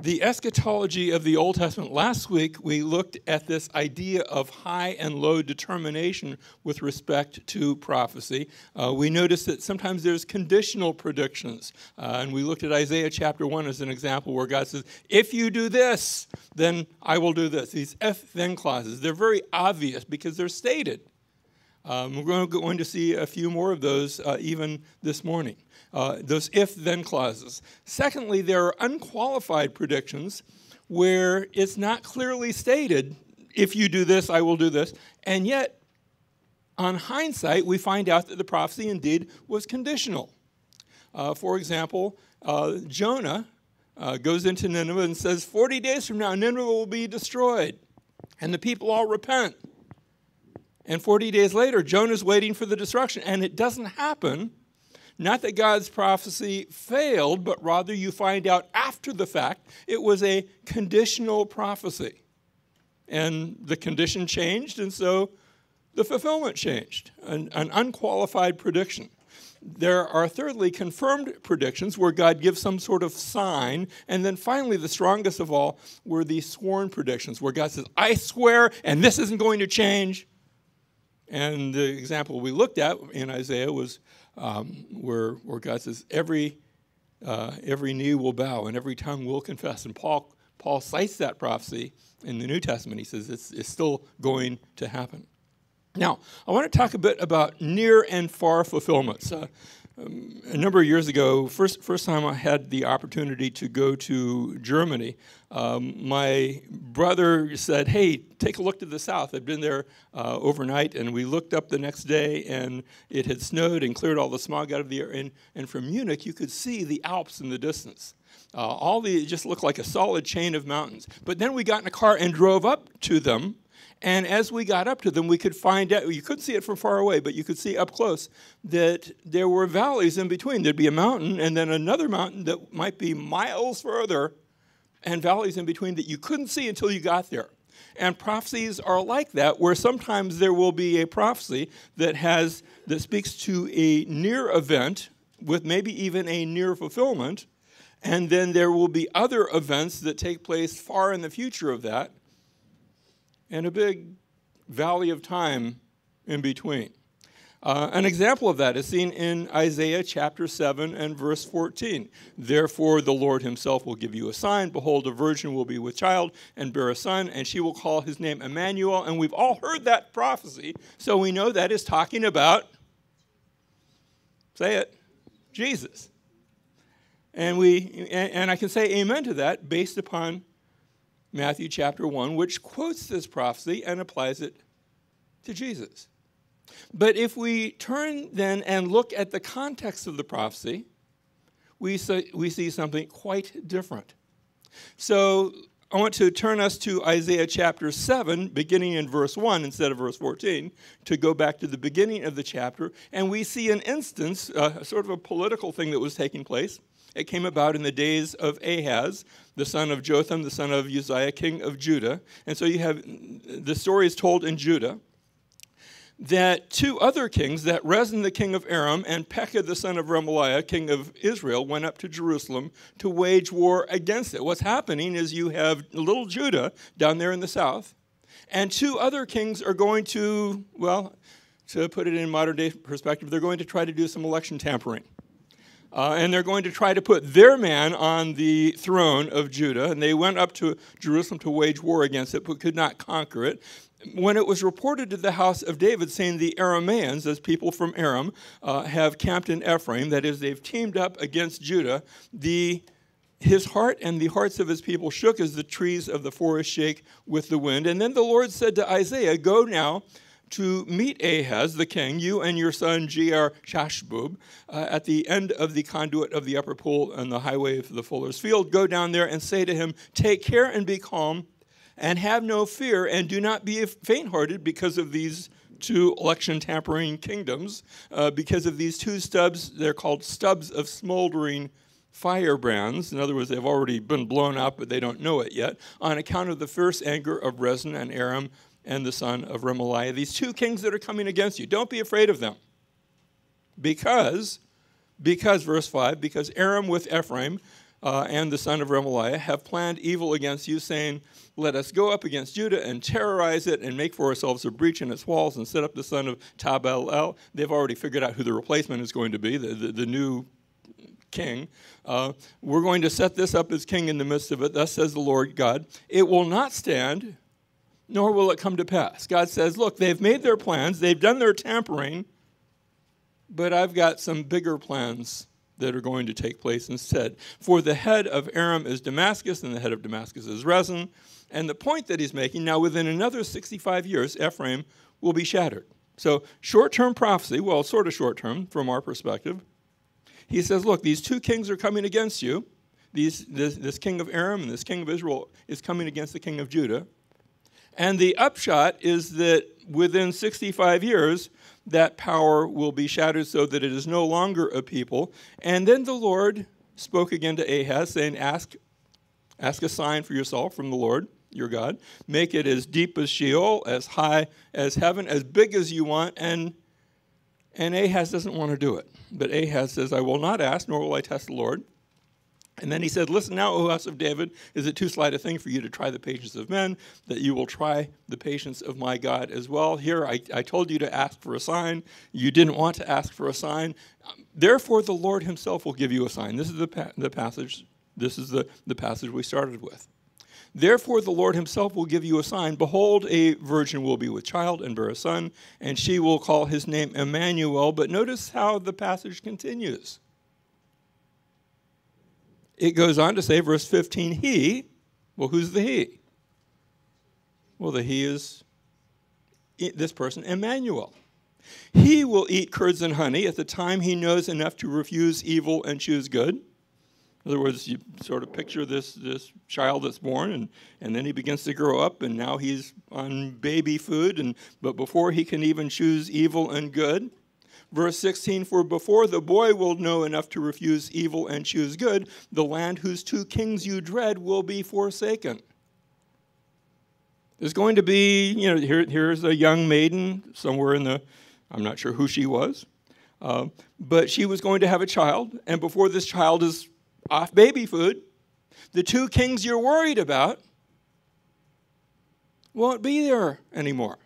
The eschatology of the Old Testament. Last week, we looked at this idea of high and low determination with respect to prophecy. We noticed that sometimes there's conditional predictions. And we looked at Isaiah chapter 1 as an example where God says, if you do this, then I will do this. These if-then clauses, they're very obvious because they're stated. We're going to see a few more of those even this morning. Those if-then clauses. Secondly, there are unqualified predictions where it's not clearly stated, if you do this, I will do this. And yet, on hindsight, we find out that the prophecy indeed was conditional. For example, Jonah goes into Nineveh and says, 40 days from now, Nineveh will be destroyed. And the people all repent. And 40 days later, Jonah's waiting for the destruction. And it doesn't happen. Not that God's prophecy failed, but rather you find out after the fact it was a conditional prophecy. And the condition changed, and so the fulfillment changed, an unqualified prediction. There are, thirdly, confirmed predictions where God gives some sort of sign. And then finally, the strongest of all were the sworn predictions where God says, I swear, and this isn't going to change. And the example we looked at in Isaiah was where God says, every knee will bow and every tongue will confess. And Paul cites that prophecy in the New Testament. He says it's still going to happen. Now, I want to talk a bit about near and far fulfillments. A number of years ago, first time I had the opportunity to go to Germany, my brother said, hey, take a look to the south. I'd been there overnight, and we looked up the next day, and it had snowed and cleared all the smog out of the air. And from Munich, you could see the Alps in the distance. It just looked like a solid chain of mountains. But then we got in a car and drove up to them. And as we got up to them, we could find out, you couldn't see it from far away, but you could see up close that there were valleys in between. There'd be a mountain and then another mountain that might be miles further and valleys in between that you couldn't see until you got there. And prophecies are like that, where sometimes there will be a prophecy that speaks to a near event with maybe even a near fulfillment, and then there will be other events that take place far in the future of that, and a big valley of time in between. An example of that is seen in Isaiah chapter 7 and verse 14. Therefore the Lord himself will give you a sign. Behold, a virgin will be with child and bear a son, and she will call his name Emmanuel. And we've all heard that prophecy, so we know that is talking about, say it, Jesus. And I can say amen to that based upon Matthew chapter 1, which quotes this prophecy and applies it to Jesus. But if we turn then and look at the context of the prophecy, we see something quite different. So I want to turn us to Isaiah chapter 7, beginning in verse 1 instead of verse 14, to go back to the beginning of the chapter, and we see an instance, sort of a political thing that was taking place. It came about in the days of Ahaz, the son of Jotham, the son of Uzziah, king of Judah. And so you have, the story is told in Judah, that two other kings, that Rezin the king of Aram and Pekah the son of Remaliah, king of Israel, went up to Jerusalem to wage war against it. What's happening is you have little Judah down there in the south, and two other kings are going to, well, to put it in modern day perspective, they're going to try to do some election tampering. And they're going to try to put their man on the throne of Judah. And they went up to Jerusalem to wage war against it, but could not conquer it. When it was reported to the house of David, saying the Arameans, as people from Aram, have camped in Ephraim, that is, they've teamed up against Judah, his heart and the hearts of his people shook as the trees of the forest shake with the wind. And then the Lord said to Isaiah, go now to meet Ahaz, the king, you and your son Jear-Shashbub, at the end of the conduit of the upper pool on the highway of the fuller's field. Go down there and say to him, take care and be calm, and have no fear, and do not be faint-hearted because of these two election tampering kingdoms, because of these two stubs. They're called stubs of smoldering firebrands. In other words, they've already been blown up, but they don't know it yet, on account of the fierce anger of Rezin and Aram and the son of Remaliah, these two kings that are coming against you. Don't be afraid of them. Because, verse 5, because Aram with Ephraim and the son of Remaliah have planned evil against you, saying, let us go up against Judah and terrorize it and make for ourselves a breach in its walls and set up the son of Tabal. They've already figured out who the replacement is going to be, the new king. We're going to set this up as king in the midst of it. Thus says the Lord God. It will not stand, nor will it come to pass. God says, look, they've made their plans. They've done their tampering. But I've got some bigger plans that are going to take place instead. For the head of Aram is Damascus, and the head of Damascus is Rezin. And the point that he's making, now within another 65 years, Ephraim will be shattered. So short-term prophecy, well, sort of short-term from our perspective. He says, look, these two kings are coming against you. This king of Aram and this king of Israel is coming against the king of Judah. And the upshot is that within 65 years, that power will be shattered so that it is no longer a people. And then the Lord spoke again to Ahaz, saying, ask a sign for yourself from the Lord, your God. Make it as deep as Sheol, as high as heaven, as big as you want. And Ahaz doesn't want to do it. But Ahaz says, I will not ask, nor will I test the Lord. And then he said, listen now, O house of David, is it too slight a thing for you to try the patience of men, that you will try the patience of my God as well? Here, I told you to ask for a sign. You didn't want to ask for a sign. Therefore, the Lord himself will give you a sign. This is the passage. This is the passage we started with. Therefore, the Lord himself will give you a sign. Behold, a virgin will be with child and bear a son, and she will call his name Emmanuel. But notice how the passage continues. It goes on to say, verse 15, he, well, who's the he? Well, the he is this person, Emmanuel. He will eat curds and honey at the time he knows enough to refuse evil and choose good. In other words, you sort of picture this child that's born, and then he begins to grow up, and now he's on baby food, but before he can even choose evil and good. Verse 16, for before the boy will know enough to refuse evil and choose good, the land whose two kings you dread will be forsaken. There's going to be, here's a young maiden somewhere I'm not sure who she was, but she was going to have a child, and before this child is off baby food, the two kings you're worried about won't be there anymore.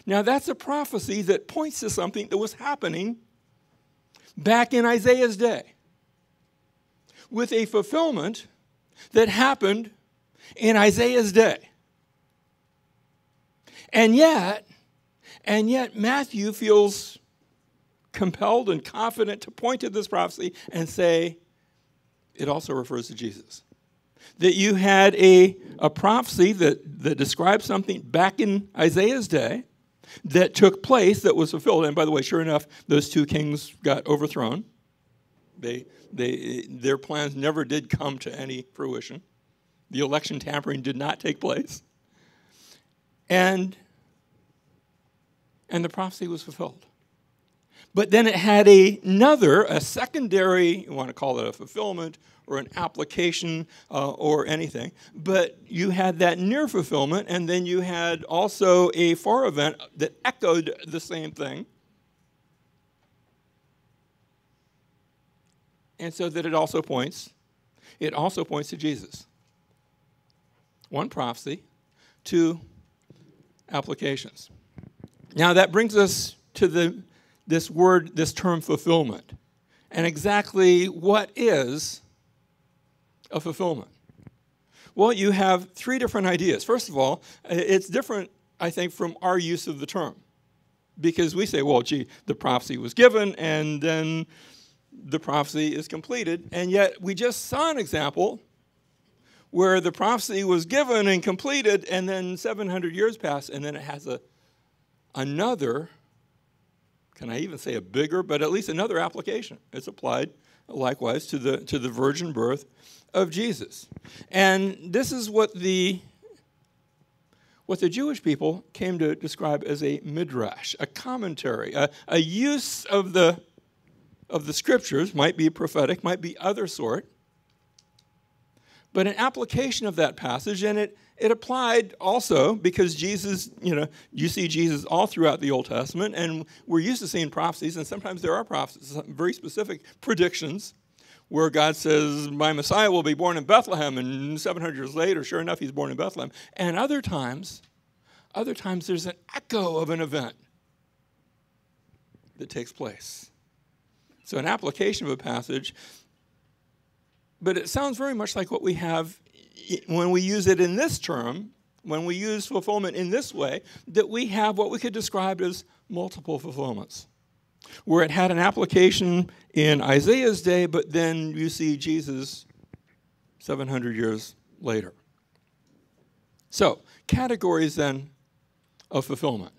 Now, that's a prophecy that points to something that was happening back in Isaiah's day, with a fulfillment that happened in Isaiah's day. And yet Matthew feels compelled and confident to point to this prophecy and say it also refers to Jesus. That you had a prophecy that described something back in Isaiah's day that took place, that was fulfilled. And by the way, sure enough, those two kings got overthrown. Their plans never did come to any fruition. The election tampering did not take place. And the prophecy was fulfilled. But then it had a secondary, you want to call it a fulfillment or an application or anything. But you had that near fulfillment, and then you had also a far event that echoed the same thing. And so that it also points to Jesus. One prophecy, two applications. Now that brings us to this term fulfillment. And exactly what is a fulfillment? Well, you have three different ideas. First of all, it's different, I think, from our use of the term. Because we say, well, gee, the prophecy was given, and then the prophecy is completed. And yet we just saw an example where the prophecy was given and completed, and then 700 years pass, and then it has another, can I even say a bigger, but at least another application. It's applied likewise to the virgin birth of Jesus. And this is what the Jewish people came to describe as a midrash, a commentary, a use of the scriptures, might be prophetic, might be other sort, but an application of that passage, and it applied also because Jesus, you see Jesus all throughout the Old Testament, and we're used to seeing prophecies, and sometimes there are prophecies, very specific predictions, where God says, my Messiah will be born in Bethlehem, and 700 years later, sure enough, he's born in Bethlehem. And other times there's an echo of an event that takes place. So an application of a passage, but it sounds very much like what we have when we use it in this term, when we use fulfillment in this way, that we have what we could describe as multiple fulfillments, where it had an application in Isaiah's day, but then you see Jesus 700 years later. So, categories then of fulfillment.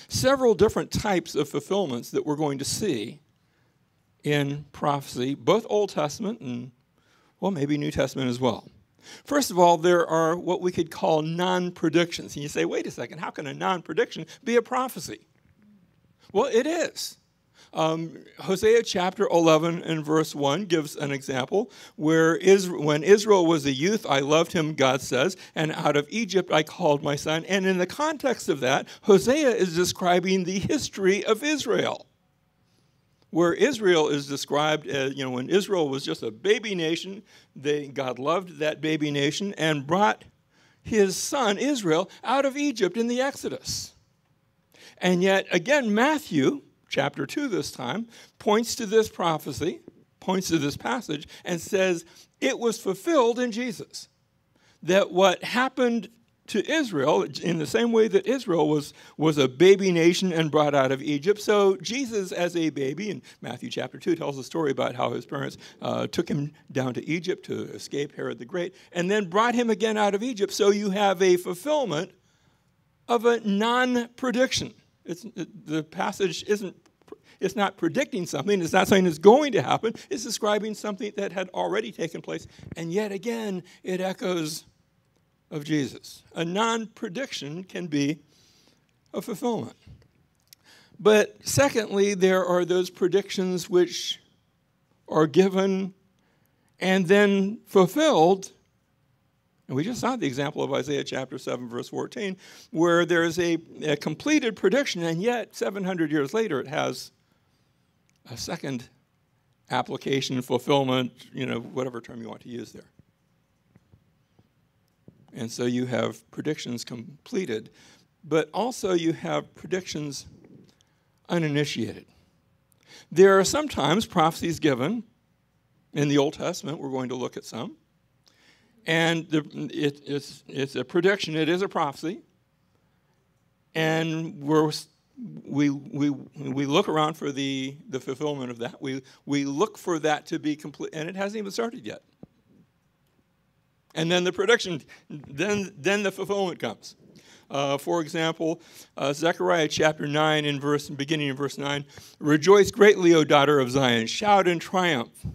Several different types of fulfillments that we're going to see in prophecy, both Old Testament and, well, maybe New Testament as well. First of all, there are what we could call non-predictions. And you say, wait a second, how can a non-prediction be a prophecy? Well, it is. Hosea chapter 11 and verse 1 gives an example where when Israel was a youth, I loved him, God says, and out of Egypt I called my son. And in the context of that, Hosea is describing the history of Israel, where Israel is described as, when Israel was just a baby nation, God loved that baby nation and brought his son Israel out of Egypt in the Exodus. And yet, again, Matthew, chapter 2 this time, points to this prophecy, points to this passage, and says it was fulfilled in Jesus. That what happened to Israel, in the same way that Israel was a baby nation and brought out of Egypt, so Jesus as a baby, in Matthew chapter 2 tells a story about how his parents took him down to Egypt to escape Herod the Great, and then brought him again out of Egypt. So you have a fulfillment of a non-prediction. The passage it's not predicting something, it's not saying it's going to happen, it's describing something that had already taken place, and yet again, it echoes of Jesus. A non-prediction can be a fulfillment. But secondly, there are those predictions which are given and then fulfilled. And we just saw the example of Isaiah chapter 7, verse 14, where there is a completed prediction, and yet 700 years later it has a second application, fulfillment, whatever term you want to use there. And so you have predictions completed, but also you have predictions uninitiated. There are sometimes prophecies given in the Old Testament. We're going to look at some. And it's a prediction. It is a prophecy. And we look around for the fulfillment of that. We look for that to be complete, and it hasn't even started yet. And then the prediction, then the fulfillment comes. For example, Zechariah chapter 9, beginning in verse 9, rejoice greatly, O daughter of Zion. Shout in triumph,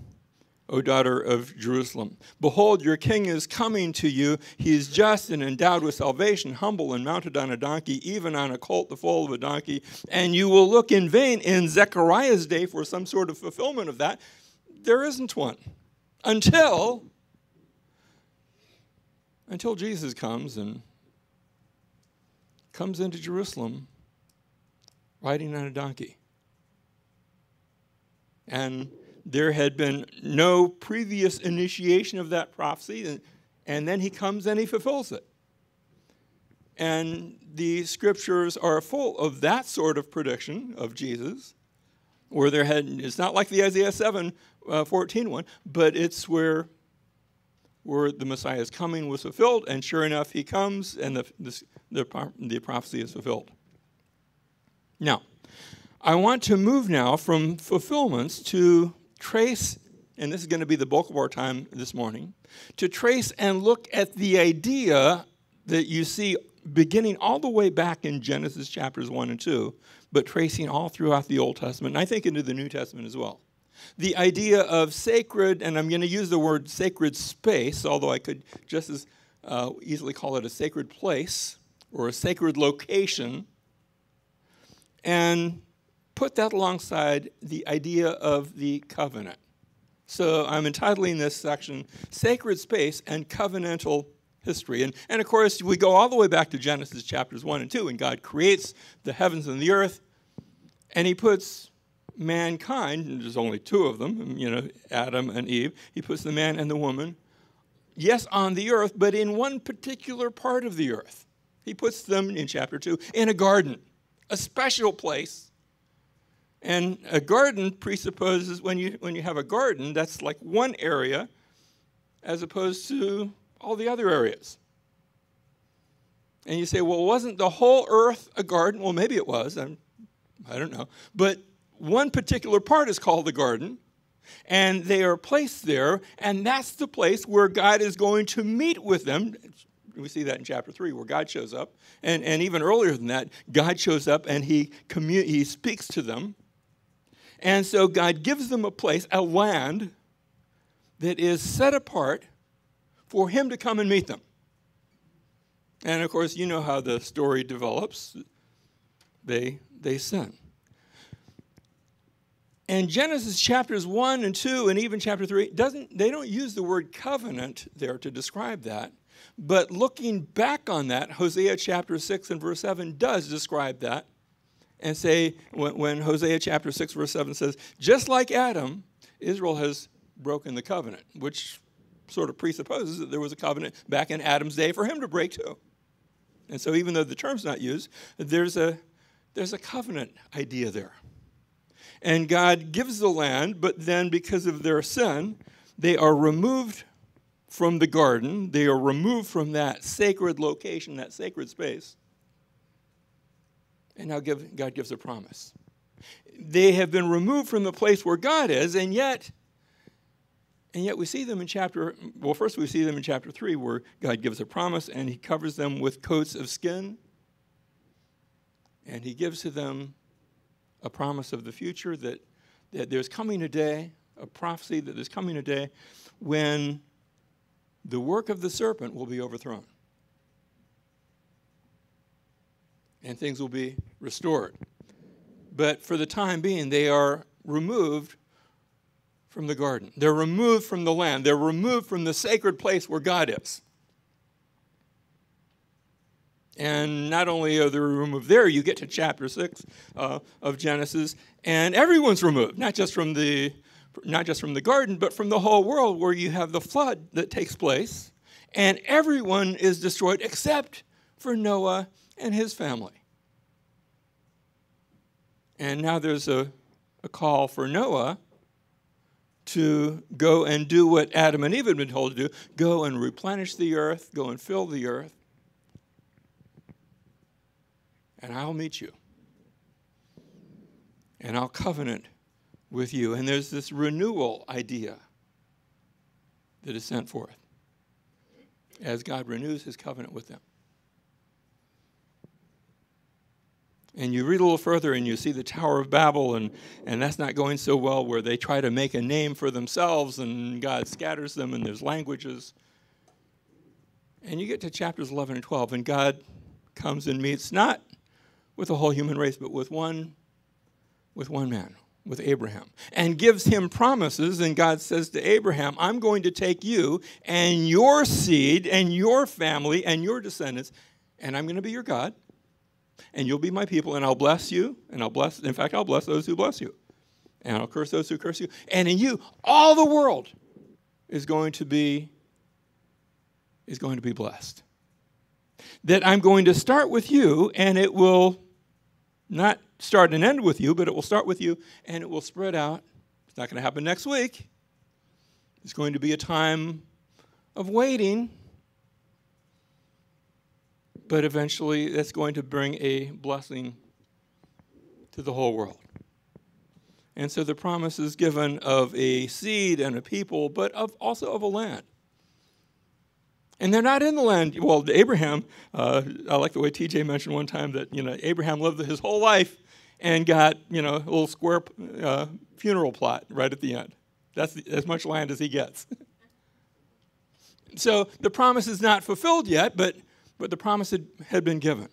O daughter of Jerusalem. Behold, your king is coming to you. He is just and endowed with salvation, humble and mounted on a donkey, even on a colt, the foal of a donkey. And you will look in vain in Zechariah's day for some sort of fulfillment of that. There isn't one. Until Jesus comes into Jerusalem riding on a donkey. And there had been no previous initiation of that prophecy, and then he comes and he fulfills it. And the scriptures are full of that sort of prediction of Jesus, where it's not like the Isaiah 7:14 one, but it's where the Messiah's coming was fulfilled, and sure enough, he comes, and the prophecy is fulfilled. Now, I want to move now from fulfillments to trace, and this is going to be the bulk of our time this morning, to trace and look at the idea that you see beginning all the way back in Genesis chapters 1 and 2, but tracing all throughout the Old Testament, and I think into the New Testament as well. The idea of sacred, and I'm going to use the word sacred space, although I could just as easily call it a sacred place or a sacred location, and put that alongside the idea of the covenant. So I'm entitling this section, Sacred Space and Covenantal History. And of course, we go all the way back to Genesis chapters 1 and 2, and God creates the heavens and the earth, and he puts mankind, and there's only two of them, Adam and Eve. He puts the man and the woman, yes, on the earth, but in one particular part of the earth. He puts them, in chapter 2, in a garden, a special place. And a garden presupposes, when you have a garden, that's like one area as opposed to all the other areas. And you say, well, wasn't the whole earth a garden? Well, maybe it was. I don't know. But one particular part is called the garden, and they are placed there, and that's the place where God is going to meet with them. We see that in chapter 3, where God shows up. And even earlier than that, God shows up, and he speaks to them. And so God gives them a place, a land, that is set apart for him to come and meet them. And, of course, you know how the story develops. They sin. And Genesis chapters 1 and 2 and even chapter 3, they don't use the word covenant there to describe that. But looking back on that, Hosea chapter 6 and verse 7 does describe that. And say, when Hosea chapter 6 verse 7 says, just like Adam, Israel has broken the covenant, which sort of presupposes that there was a covenant back in Adam's day for him to break too. And so even though the term's not used, there's a covenant idea there. And God gives the land, but then because of their sin, they are removed from the garden. They are removed from that sacred location, that sacred space. And now God gives a promise. They have been removed from the place where God is, and yet we see them in first we see them in chapter 3, where God gives a promise, and he covers them with coats of skin. And he gives to them a promise of the future that there's coming a day, a prophecy that there's coming a day when the work of the serpent will be overthrown. And things will be restored. But for the time being, they are removed from the garden. They're removed from the land. They're removed from the sacred place where God is. And not only are they removed there, you get to chapter 6 of Genesis, and everyone's removed, not just from the garden, but from the whole world, where you have the flood that takes place, and everyone is destroyed except for Noah and his family. And now there's a call for Noah to go and do what Adam and Eve had been told to do, go and replenish the earth, go and fill the earth, and I'll meet you. And I'll covenant with you. And there's this renewal idea that is sent forth as God renews his covenant with them. And you read a little further and you see the Tower of Babel, and that's not going so well, where they try to make a name for themselves and God scatters them and there's languages. And you get to chapters 11 and 12, and God comes and meets not with the whole human race, but with one man, with Abraham, and gives him promises. And God says to Abraham, I'm going to take you and your seed and your family and your descendants, and I'm going to be your God, and you'll be my people, and I'll bless you, and I'll bless those who bless you, and I'll curse those who curse you. And in you, all the world is going to be blessed. That I'm going to start with you, and it will not start and end with you, but it will start with you, and it will spread out. It's not going to happen next week. It's going to be a time of waiting, but eventually that's going to bring a blessing to the whole world. And so the promise is given of a seed and a people, but also of a land. And they're not in the land. Well, Abraham, I like the way TJ mentioned one time that, Abraham lived his whole life and got, a little square funeral plot right at the end. That's as much land as he gets. So the promise is not fulfilled yet, but the promise had been given.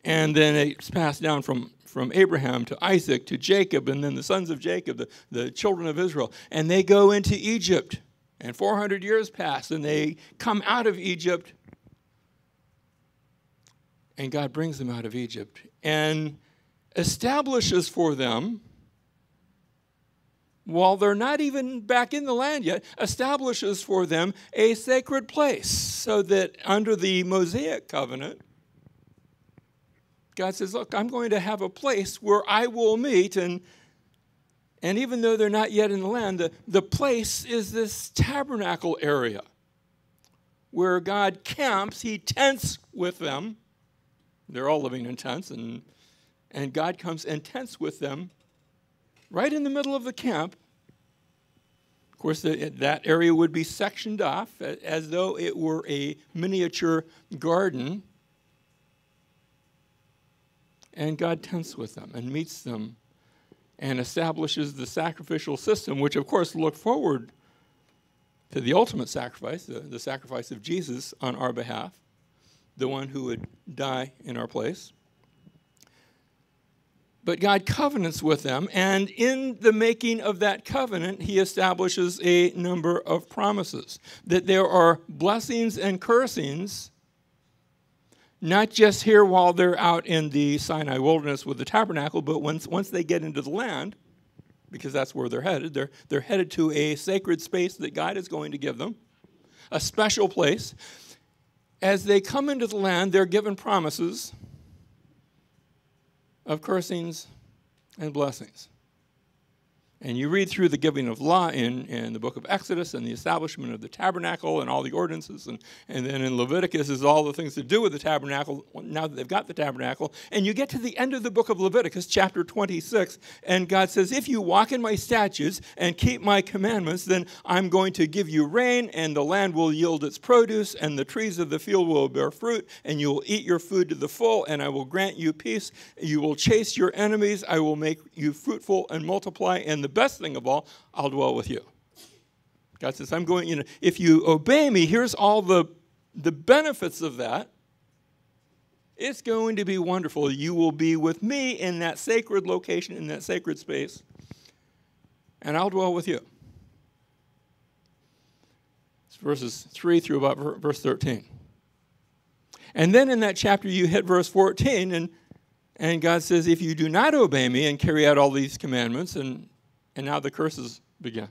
And then it's passed down from Abraham to Isaac to Jacob, and then the sons of Jacob, the children of Israel. And they go into Egypt. And 400 years pass, and they come out of Egypt, and God brings them out of Egypt. And establishes for them, while they're not even back in the land yet, establishes for them a sacred place, so that under the Mosaic covenant, God says, look, I'm going to have a place where I will meet, and even though they're not yet in the land, the place is this tabernacle area where God camps. He tents with them. They're all living in tents, and God comes and tents with them right in the middle of the camp. Of course, that area would be sectioned off as though it were a miniature garden. And God tents with them and meets them and establishes the sacrificial system, which, of course, looked forward to the ultimate sacrifice, the sacrifice of Jesus on our behalf, the one who would die in our place. But God covenants with them, and in the making of that covenant, he establishes a number of promises, that there are blessings and cursings, not just here while they're out in the Sinai wilderness with the tabernacle, but once they get into the land, because that's where they're headed. They're headed to a sacred space that God is going to give them, a special place. As they come into the land, they're given promises of cursings and blessings. And you read through the giving of law in the book of Exodus and the establishment of the tabernacle and all the ordinances. And then in Leviticus is all the things to do with the tabernacle now that they've got the tabernacle. And you get to the end of the book of Leviticus, chapter 26, and God says, if you walk in my statutes and keep my commandments, then I'm going to give you rain, and the land will yield its produce, and the trees of the field will bear fruit, and you will eat your food to the full, and I will grant you peace. You will chase your enemies. I will make you fruitful and multiply, and the best thing of all, I'll dwell with you. God says, I'm going, if you obey me, here's all the benefits of that. It's going to be wonderful. You will be with me in that sacred location, in that sacred space, and I'll dwell with you. It's verses 3 through about verse 13. And then in that chapter, you hit verse 14, and God says, if you do not obey me and carry out all these commandments, and now the curses begin.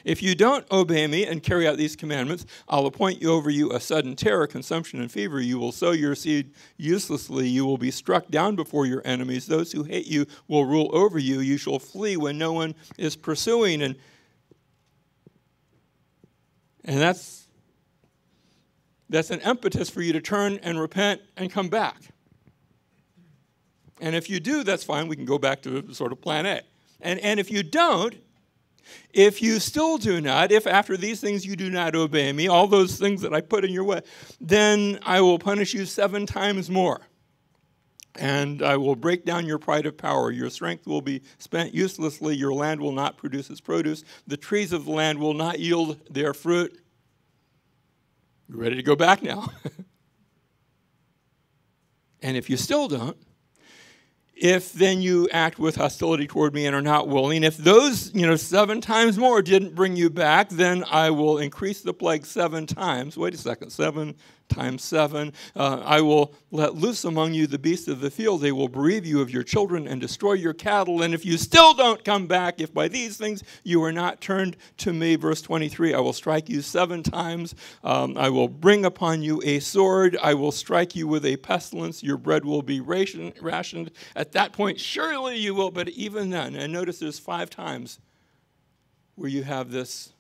If you don't obey me and carry out these commandments, I'll appoint over you a sudden terror, consumption, and fever. You will sow your seed uselessly. You will be struck down before your enemies. Those who hate you will rule over you. You shall flee when no one is pursuing. And that's an impetus for you to turn and repent and come back. And if you do, that's fine. We can go back to sort of plan A. And if you don't, if you still do not, if after these things you do not obey me, all those things that I put in your way, then I will punish you 7 times more. And I will break down your pride of power. Your strength will be spent uselessly. Your land will not produce its produce. The trees of the land will not yield their fruit. You ready to go back now? And if you still don't, if then you act with hostility toward me and are not willing, if those 7 times more didn't bring you back, then I will increase the plague 7 times. Wait a second, 7 times 7. I will let loose among you the beasts of the field. They will bereave you of your children and destroy your cattle. And if you still don't come back, if by these things you are not turned to me, verse 23, I will strike you 7 times. I will bring upon you a sword. I will strike you with a pestilence. Your bread will be rationed. At that point, surely you will, but even then, and notice there's 5 times where you have this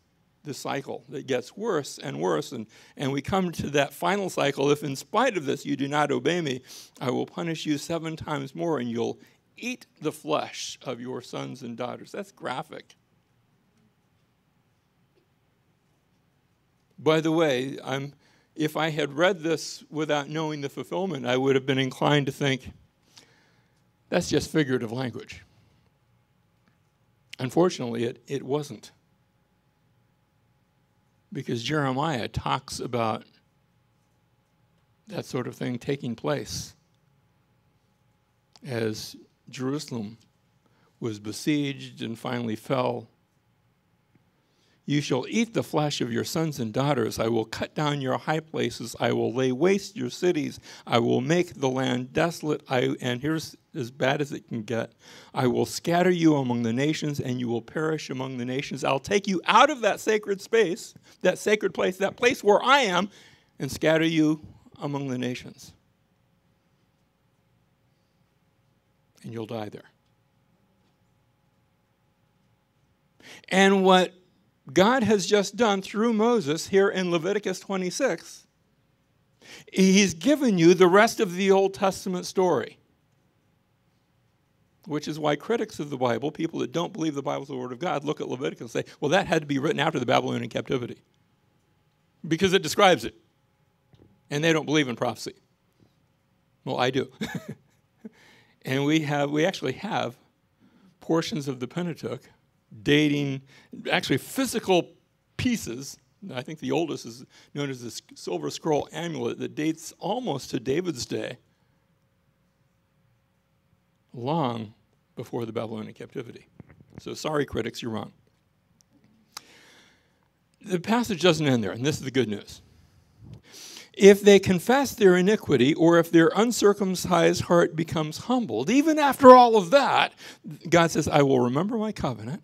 cycle that gets worse and worse, and we come to that final cycle. If in spite of this you do not obey me, I will punish you 7 times more, and you'll eat the flesh of your sons and daughters. That's graphic. By the way, if I had read this without knowing the fulfillment, I would have been inclined to think, that's just figurative language. Unfortunately, it wasn't. Because Jeremiah talks about that sort of thing taking place as Jerusalem was besieged and finally fell. You shall eat the flesh of your sons and daughters. I will cut down your high places. I will lay waste your cities. I will make the land desolate. And here's as bad as it can get. I will scatter you among the nations, and you will perish among the nations. I'll take you out of that sacred space, that sacred place, that place where I am, and scatter you among the nations. And you'll die there. And what God has just done through Moses here in Leviticus 26, he's given you the rest of the Old Testament story. Which is why critics of the Bible, people that don't believe the Bible is the Word of God, look at Leviticus and say, well, that had to be written after the Babylonian captivity. Because it describes it. And they don't believe in prophecy. Well, I do. And we actually have portions of the Pentateuch dating, actually physical pieces. I think the oldest is known as the Silver Scroll Amulet that dates almost to David's day, long before the Babylonian captivity. So sorry, critics, you're wrong. The passage doesn't end there, and this is the good news. If they confess their iniquity, or if their uncircumcised heart becomes humbled, even after all of that, God says, I will remember my covenant.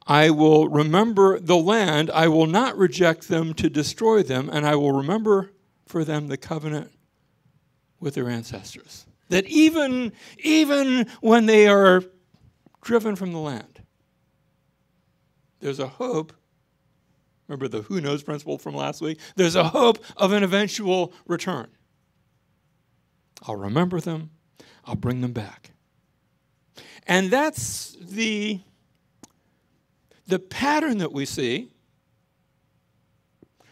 I will remember the land. I will not reject them to destroy them, and I will remember for them the covenant with their ancestors. That even when they are driven from the land, there's a hope. Remember the who knows principle from last week? There's a hope of an eventual return. I'll remember them. I'll bring them back. And that's the pattern that we see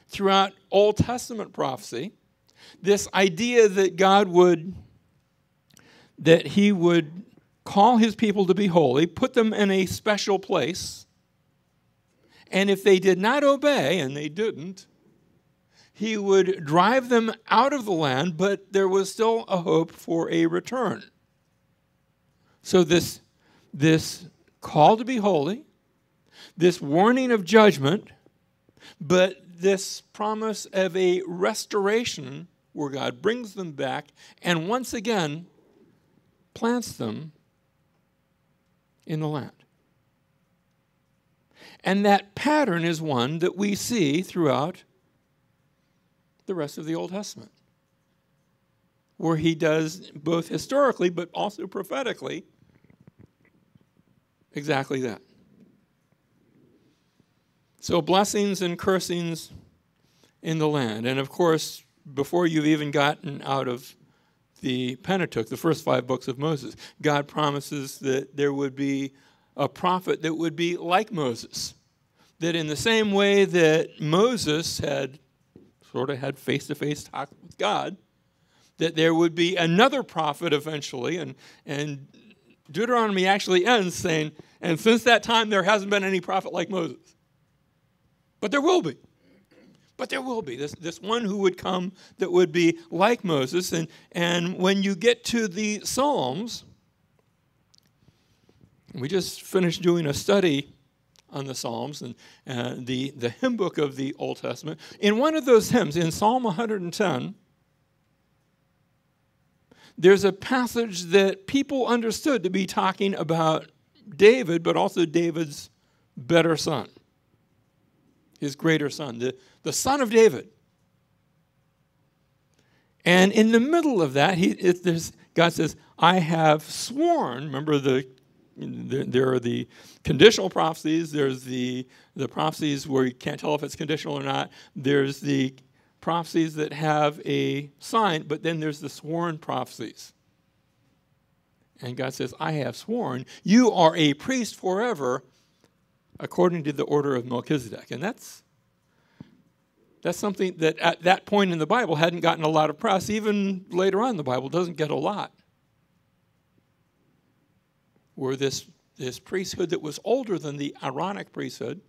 throughout Old Testament prophecy. This idea that that he would call his people to be holy, put them in a special place, and if they did not obey, and they didn't, he would drive them out of the land, but there was still a hope for a return. So this call to be holy, this warning of judgment, but this promise of a restoration where God brings them back and once again plants them in the land. And that pattern is one that we see throughout the rest of the Old Testament, where he does both historically but also prophetically exactly that. So blessings and cursings in the land. And of course, before you've even gotten out of the Pentateuch, the first 5 books of Moses, God promises that there would be a prophet that would be like Moses. That in the same way that Moses had face-to-face talk with God, that there would be another prophet eventually, and Deuteronomy actually ends saying, and since that time there hasn't been any prophet like Moses. But there will be. But there will be this one who would come that would be like Moses. And when you get to the Psalms, we just finished doing a study on the Psalms and the hymn book of the Old Testament. In one of those hymns, in Psalm 110, there's a passage that people understood to be talking about David, but also David's better son, his greater son, the son of David. And in the middle of that, God says, I have sworn. Remember, there are the conditional prophecies. There's the prophecies where you can't tell if it's conditional or not. There's the prophecies that have a sign, but then there's the sworn prophecies. And God says, I have sworn, you are a priest forever according to the order of Melchizedek. And that's something that at that point in the Bible hadn't gotten a lot of press. Even later on, the Bible doesn't get a lot. Where this priesthood that was older than the Aaronic priesthood,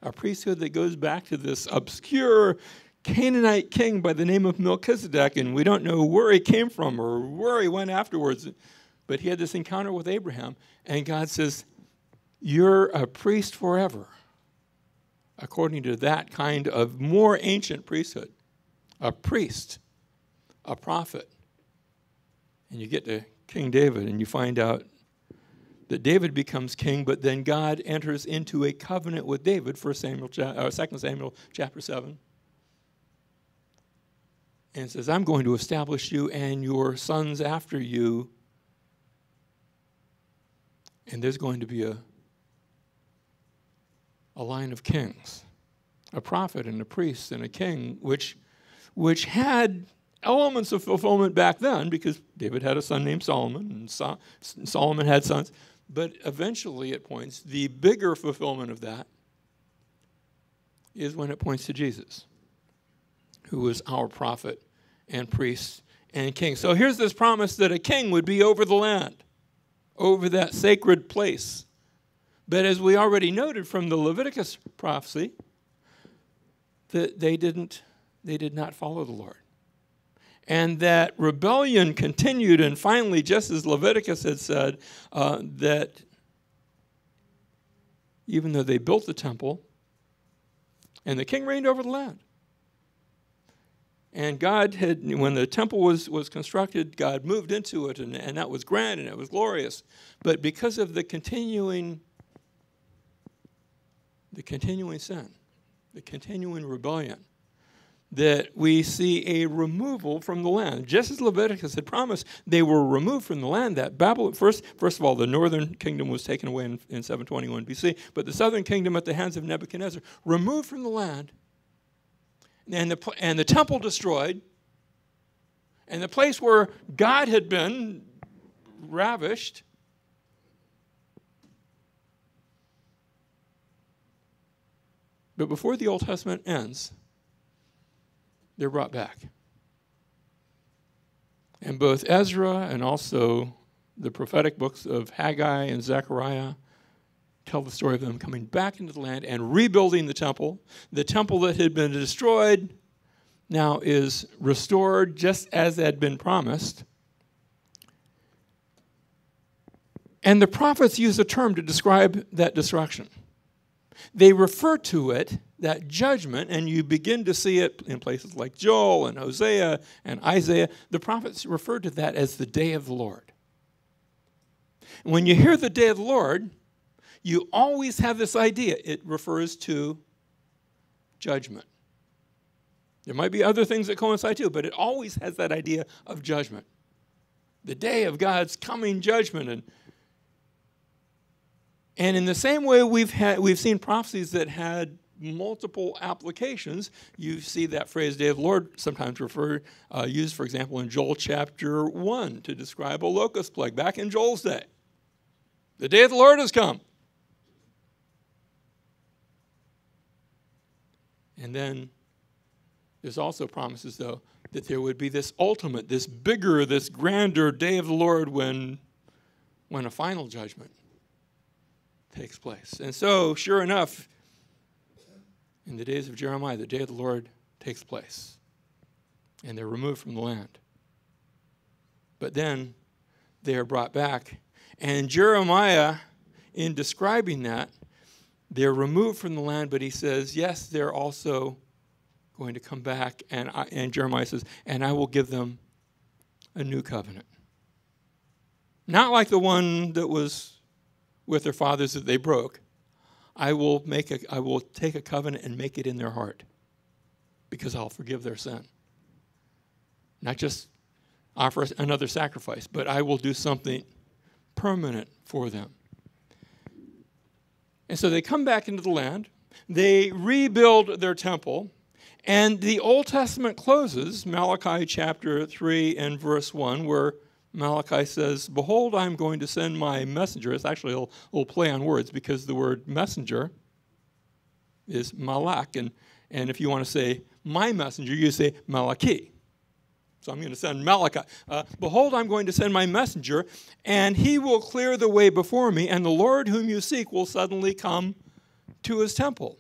a priesthood that goes back to this obscure Canaanite king by the name of Melchizedek, and we don't know where he came from or where he went afterwards, but he had this encounter with Abraham, and God says, you're a priest forever according to that kind of more ancient priesthood, a priest, a prophet. And you get to King David, and you find out that David becomes king, but then God enters into a covenant with David, 2 Samuel chapter 7, and says, I'm going to establish you and your sons after you, and there's going to be a line of kings, a prophet and a priest and a king, which had elements of fulfillment back then, because David had a son named Solomon, and Solomon had sons. But eventually it points, the bigger fulfillment of that is when it points to Jesus, who is our prophet and priest and king. So here's this promise that a king would be over the land, over that sacred place. But as we already noted from the Leviticus prophecy, that they did not follow the Lord. And that rebellion continued, and finally, just as Leviticus had said, that even though they built the temple, and the king reigned over the land, and God had, when the temple was constructed, God moved into it, and that was grand, and it was glorious. But because of the continuing sin, the continuing rebellion, that we see a removal from the land. Just as Leviticus had promised, they were removed from the land. That Babylon, first of all, the northern kingdom was taken away in 721 BC, but the southern kingdom at the hands of Nebuchadnezzar, removed from the land, and the temple destroyed, and the place where God had been ravished. But before the Old Testament ends, they're brought back. And both Ezra and also the prophetic books of Haggai and Zechariah tell the story of them coming back into the land and rebuilding the temple. The temple that had been destroyed now is restored just as had been promised. And the prophets use a term to describe that destruction. They refer to it, that judgment, and you begin to see it in places like Joel and Hosea and Isaiah. The prophets refer to that as the day of the Lord. And when you hear the day of the Lord, you always have this idea. It refers to judgment. There might be other things that coincide too, but it always has that idea of judgment. The day of God's coming judgment. And in the same way we've seen prophecies that had multiple applications. You see that phrase, day of the Lord, sometimes used, for example, in Joel chapter 1 to describe a locust plague, back in Joel's day. The day of the Lord has come. And then there's also promises, though, that there would be this ultimate, this bigger, this grander day of the Lord when a final judgment takes place. And so, sure enough, in the days of Jeremiah, the day of the Lord takes place. And they're removed from the land. But then they are brought back. And Jeremiah, in describing that, they're removed from the land, but he says, yes, they're also going to come back. And Jeremiah says, and I will give them a new covenant. Not like the one that was with their fathers that they broke. I will take a covenant and make it in their heart, because I'll forgive their sin. Not just offer another sacrifice, but I will do something permanent for them. And so they come back into the land. They rebuild their temple. And the Old Testament closes, Malachi chapter 3 and verse 1, where Malachi says, behold, I'm going to send my messenger. It's actually a little play on words, because the word messenger is malak. And if you want to say my messenger, you say Malachi. So I'm going to send Malachi. Behold, I'm going to send my messenger, and he will clear the way before me, and the Lord whom you seek will suddenly come to his temple.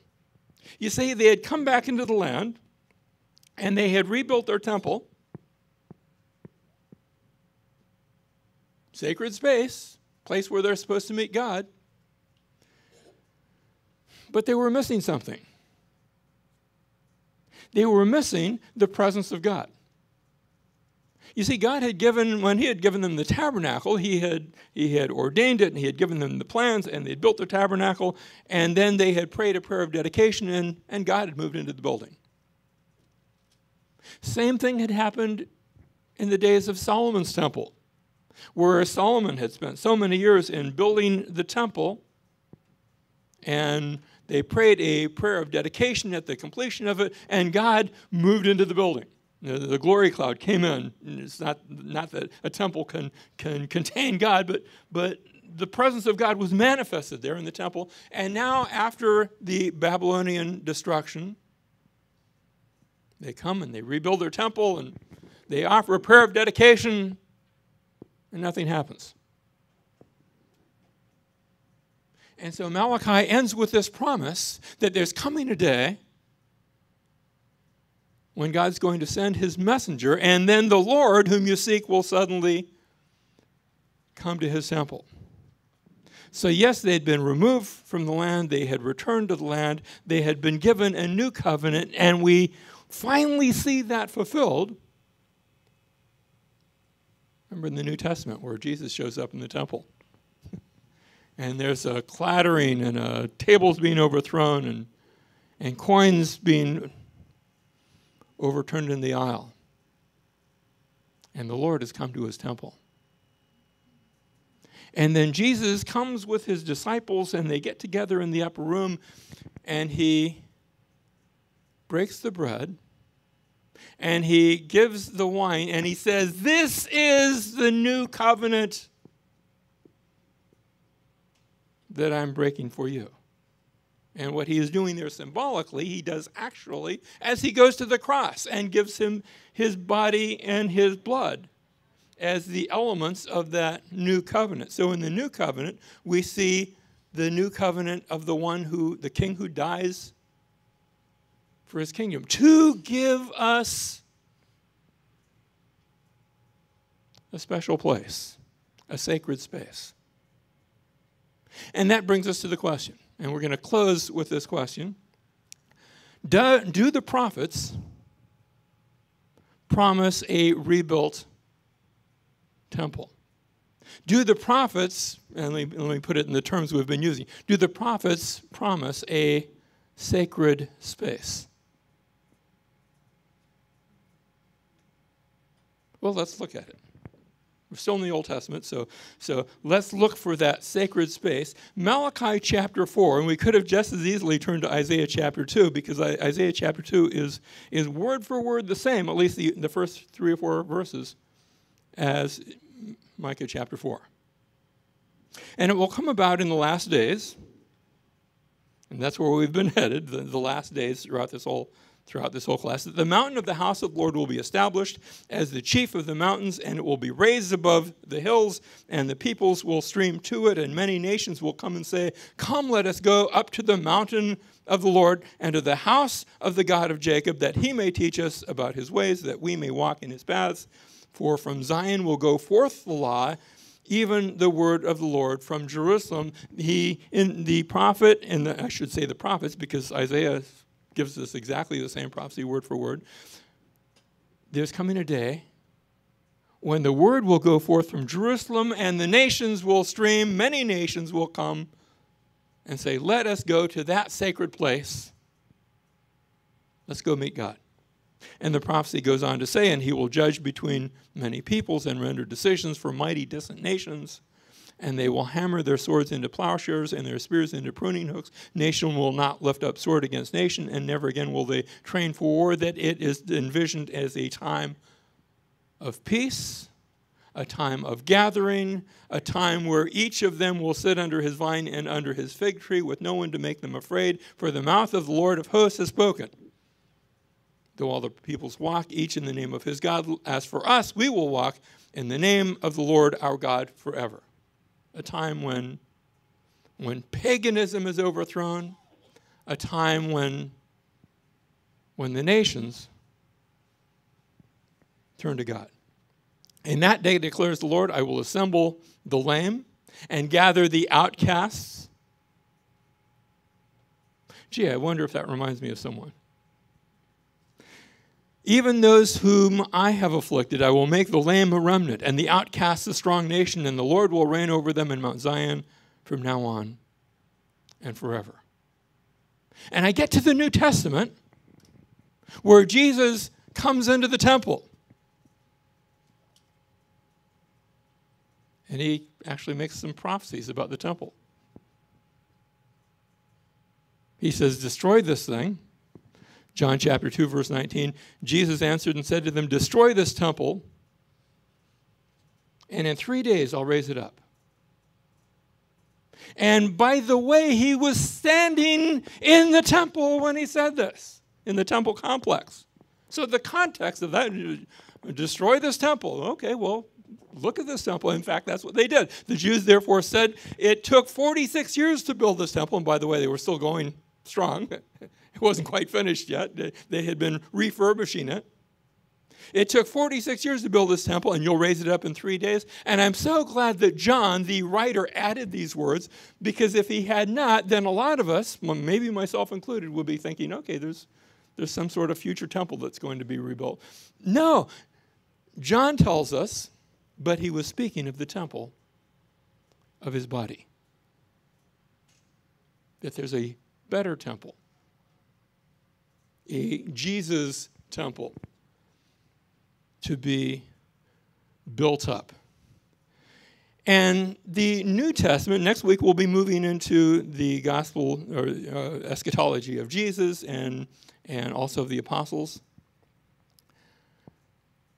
You see, they had come back into the land, and they had rebuilt their temple. Sacred space, place where they're supposed to meet God. But they were missing something. They were missing the presence of God. You see, God had given, when he had given them the tabernacle, he had ordained it, and he had given them the plans, and they had built the tabernacle, and then they had prayed a prayer of dedication, and God had moved into the building. Same thing had happened in the days of Solomon's temple, where Solomon had spent so many years in building the temple, and they prayed a prayer of dedication at the completion of it, and God moved into the building. The glory cloud came in. It's not that a temple can contain God, but the presence of God was manifested there in the temple. And now, after the Babylonian destruction, they come and they rebuild their temple, and they offer a prayer of dedication, and nothing happens. And so Malachi ends with this promise that there's coming a day when God's going to send his messenger, and then the Lord whom you seek will suddenly come to his temple. So yes, they had been removed from the land, they had returned to the land, they had been given a new covenant, and we finally see that fulfilled. Remember in the New Testament where Jesus shows up in the temple. And there's a clattering, and tables being overthrown, and coins being overturned in the aisle. And the Lord has come to his temple. And then Jesus comes with his disciples, and they get together in the upper room, and he breaks the bread, and he gives the wine, and he says, "This is the new covenant that I'm breaking for you." And what he is doing there symbolically, he does actually as he goes to the cross and gives him his body and his blood as the elements of that new covenant. So in the new covenant, we see the new covenant of the king who dies for his kingdom, to give us a special place, a sacred space. And that brings us to the question. And we're going to close with this question. Do the prophets promise a rebuilt temple? Do the prophets, and let me put it in the terms we've been using, do the prophets promise a sacred space? Well, let's look at it. We're still in the Old Testament, so let's look for that sacred space. Malachi chapter 4, and we could have just as easily turned to Isaiah chapter 2, because Isaiah chapter 2 is word for word the same, at least the first 3 or 4 verses, as Micah chapter 4. And it will come about in the last days, and that's where we've been headed, the last days throughout this whole class, that the mountain of the house of the Lord will be established as the chief of the mountains, and it will be raised above the hills, and the peoples will stream to it, and many nations will come and say, "Come, let us go up to the mountain of the Lord and to the house of the God of Jacob, that he may teach us about his ways, that we may walk in his paths. For from Zion will go forth the law, even the word of the Lord from Jerusalem." The prophets, because Isaiah gives us exactly the same prophecy word for word. There's coming a day when the word will go forth from Jerusalem, and the nations will stream, many nations will come and say, "Let us go to that sacred place. Let's go meet God." And the prophecy goes on to say, "And he will judge between many peoples and render decisions for mighty distant nations. And they will hammer their swords into plowshares and their spears into pruning hooks. Nation will not lift up sword against nation, and never again will they train for war." That it is envisioned as a time of peace, a time of gathering, a time where each of them will sit under his vine and under his fig tree with no one to make them afraid, for the mouth of the Lord of hosts has spoken. Though all the peoples walk, each in the name of his God, as for us, we will walk in the name of the Lord our God forever. A time when paganism is overthrown, a time when the nations turn to God. In that day, declares the Lord, I will assemble the lame and gather the outcasts. Gee, I wonder if that reminds me of someone. Even those whom I have afflicted, I will make the lame a remnant, and the outcast a strong nation, and the Lord will reign over them in Mount Zion from now on and forever. And I get to the New Testament, where Jesus comes into the temple. And he actually makes some prophecies about the temple. He says, destroy this thing. John chapter 2, verse 19, Jesus answered and said to them, destroy this temple, and in 3 days I'll raise it up. And by the way, he was standing in the temple when he said this, in the temple complex. So the context of that, destroy this temple. Okay, well, look at this temple. In fact, that's what they did. The Jews therefore said it took 46 years to build this temple. And by the way, they were still going strong. It wasn't quite finished yet. They had been refurbishing it. It took 46 years to build this temple, and you'll raise it up in 3 days. And I'm so glad that John, the writer, added these words, because if he had not, then a lot of us, maybe myself included, would be thinking, okay, there's some sort of future temple that's going to be rebuilt. No, John tells us, but he was speaking of the temple of his body. That there's a better temple, a Jesus temple to be built up. And the New Testament, next week we'll be moving into the gospel or eschatology of Jesus and also of the apostles.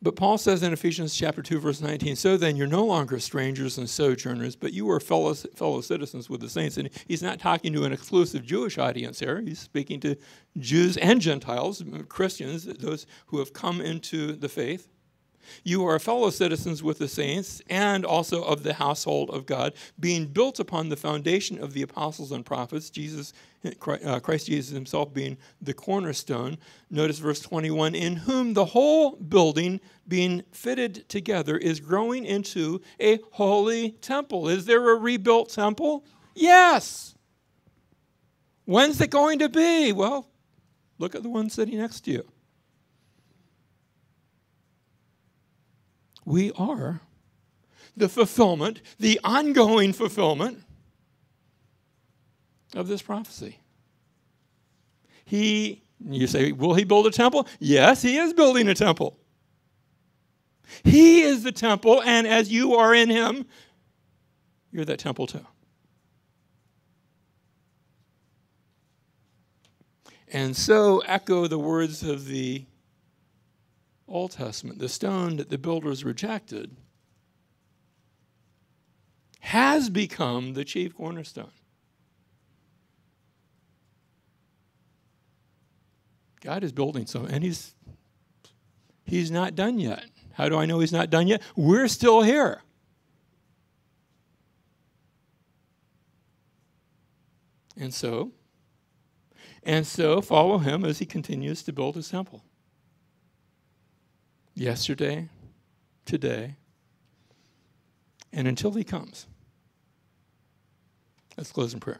But Paul says in Ephesians chapter 2, verse 19, so then you're no longer strangers and sojourners, but you are fellow citizens with the saints. And he's not talking to an exclusive Jewish audience here. He's speaking to Jews and Gentiles, Christians, those who have come into the faith. You are fellow citizens with the saints and also of the household of God, being built upon the foundation of the apostles and prophets, Christ Jesus himself being the cornerstone. Notice verse 21, in whom the whole building being fitted together is growing into a holy temple. Is there a rebuilt temple? Yes. When's it going to be? Well, look at the one sitting next to you. We are the fulfillment, the ongoing fulfillment of this prophecy. You say, will he build a temple? Yes, he is building a temple. He is the temple, and as you are in him, you're that temple too. And so echo the words of the Old Testament, the stone that the builders rejected has become the chief cornerstone. God is building something, and he's not done yet. How do I know he's not done yet? We're still here. And so follow him as he continues to build his temple. Yesterday, today, and until he comes. Let's close in prayer.